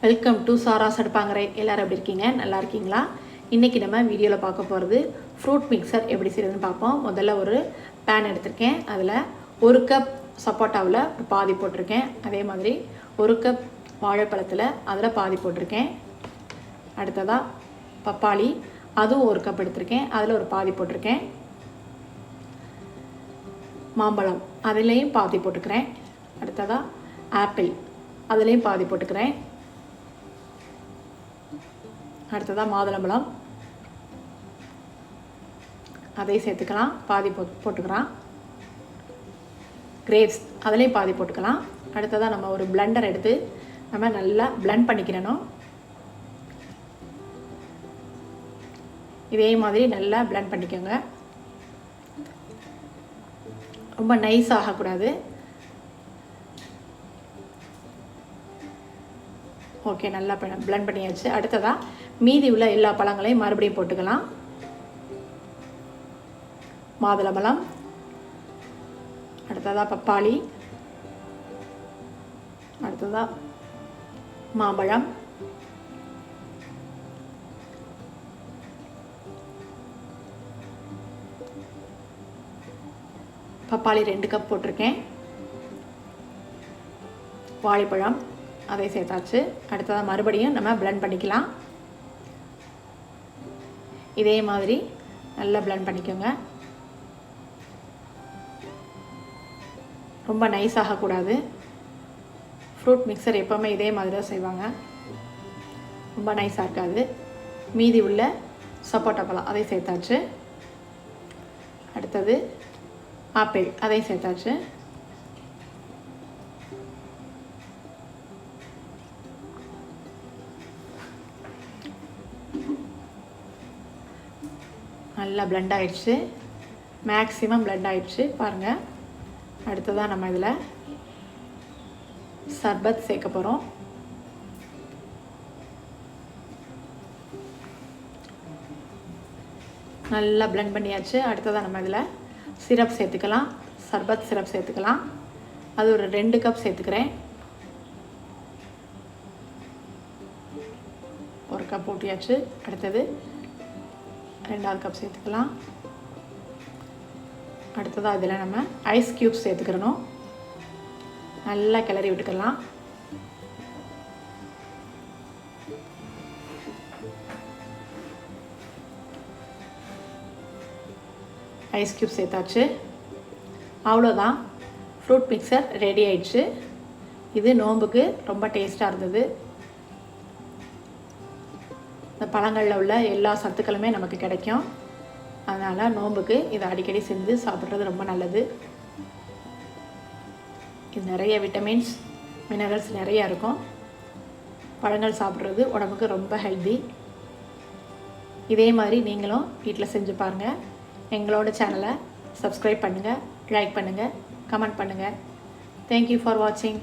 Welcome to சாராஸ் அடுப்பாங்கரை. எல்லோரும் எப்படி இருக்கீங்க? நல்லா இருக்கீங்களா? இன்றைக்கி நம்ம வீடியோவில் பார்க்க போகிறது ஃப்ரூட் மிக்சர் எப்படி செய்யறதுன்னு பார்ப்போம். முதல்ல ஒரு பேன் எடுத்திருக்கேன். அதில் 1 கப் சப்போட்டாவில் பாதி போட்டிருக்கேன். அதே மாதிரி 1 கப் வாழைப்பழத்தில் அதில் பாதி போட்டிருக்கேன். அடுத்ததாக பப்பாளி, அதுவும் 1 கப் எடுத்திருக்கேன். அதில் ஒரு பாதி போட்டிருக்கேன். மாம்பழம், அதுலேயும் பாதி போட்டுக்கிறேன். அடுத்ததாக ஆப்பிள், அதுலேயும் பாதி போட்டுக்கிறேன். அடுத்ததாக மாதுளம்பழம், அதை சேர்த்துக்கலாம், பாதி போட்டுக்கலாம். கிரேப்ஸ், அதுலேயும் பாதி போட்டுக்கலாம். அடுத்ததாக நம்ம ஒரு பிளெண்டர் எடுத்து நம்ம நல்லா பிளெண்ட் பண்ணிக்கிறணும். இதே மாதிரி நல்லா பிளெண்ட் பண்ணிக்கோங்க. ரொம்ப நைஸ் ஆகக்கூடாது. ஓகே, நல்லா பிளெண்ட் பண்ணியாச்சு. அடுத்ததாக மீதி உள்ள எல்லா பழங்களையும் மறுபடியும் போட்டுக்கலாம். மாதுளம்பழம், அடுத்ததாக பப்பாளி, அடுத்ததாக மாம்பழம், பப்பாளி 2 கப் போட்டிருக்கேன். வாழைப்பழம், அதை சேர்த்தாச்சு. அடுத்ததாக மறுபடியும் நம்ம பிளெண்ட் பண்ணிக்கலாம். இதே மாதிரி நல்லா பிளெண்ட் பண்ணிக்கோங்க. ரொம்ப நைஸ் ஆகக்கூடாது. ஃப்ரூட் மிக்சர் எப்போவுமே இதே மாதிரி தான் செய்வாங்க, ரொம்ப நைஸாக இருக்காது. மீதி உள்ள சப்போட்டா பழம், அதை சேர்த்தாச்சு. அடுத்தது ஆப்பிள், அதை சேர்த்தாச்சு. நல்லா பிளெண்ட் ஆகிடுச்சு, மேக்ஸிமம் பிளெண்ட் ஆகிடுச்சு பாருங்கள். அடுத்ததாக நம்ம இதில் சர்பத் சேர்க்க போகிறோம். நல்லா பிளெண்ட் பண்ணியாச்சு. அடுத்ததாக நம்ம இதில் சிரப் சேர்த்துக்கலாம். சர்பத் சிரப் சேர்த்துக்கலாம். அது ஒரு 2 கப் சேர்த்துக்கிறேன். 1 கப் ஊற்றியாச்சு. அடுத்தது 2வது கப் சேர்த்துக்கலாம். அடுத்ததாக இதில் நம்ம ஐஸ் க்யூப்ஸ் சேர்த்துக்கிறணும். நல்லா கிளறி விட்டுக்கலாம். ஐஸ் க்யூப் சேர்த்தாச்சு. அவ்வளோதான், ஃப்ரூட் மிக்சர் ரெடி ஆயிடுச்சு. இது நோம்புக்கு ரொம்ப டேஸ்ட்டாக இருந்தது. இந்த பழங்களில் உள்ள எல்லா சத்துக்களுமே நமக்கு கிடைக்கும். அதனால் நோம்புக்கு இதை அடிக்கடி செஞ்சு சாப்பிட்றது ரொம்ப நல்லது. இது நிறைய விட்டமின்ஸ், மினரல்ஸ் நிறையா இருக்கும். பழங்கள் சாப்பிட்றது உடம்புக்கு ரொம்ப ஹெல்தி. இதே மாதிரி நீங்களும் வீட்டில் செஞ்சு பாருங்கள். எங்களோட சேனலை சப்ஸ்கிரைப் பண்ணுங்கள், லைக் பண்ணுங்கள், கமெண்ட் பண்ணுங்கள். தேங்க்யூ ஃபார் வாட்சிங்.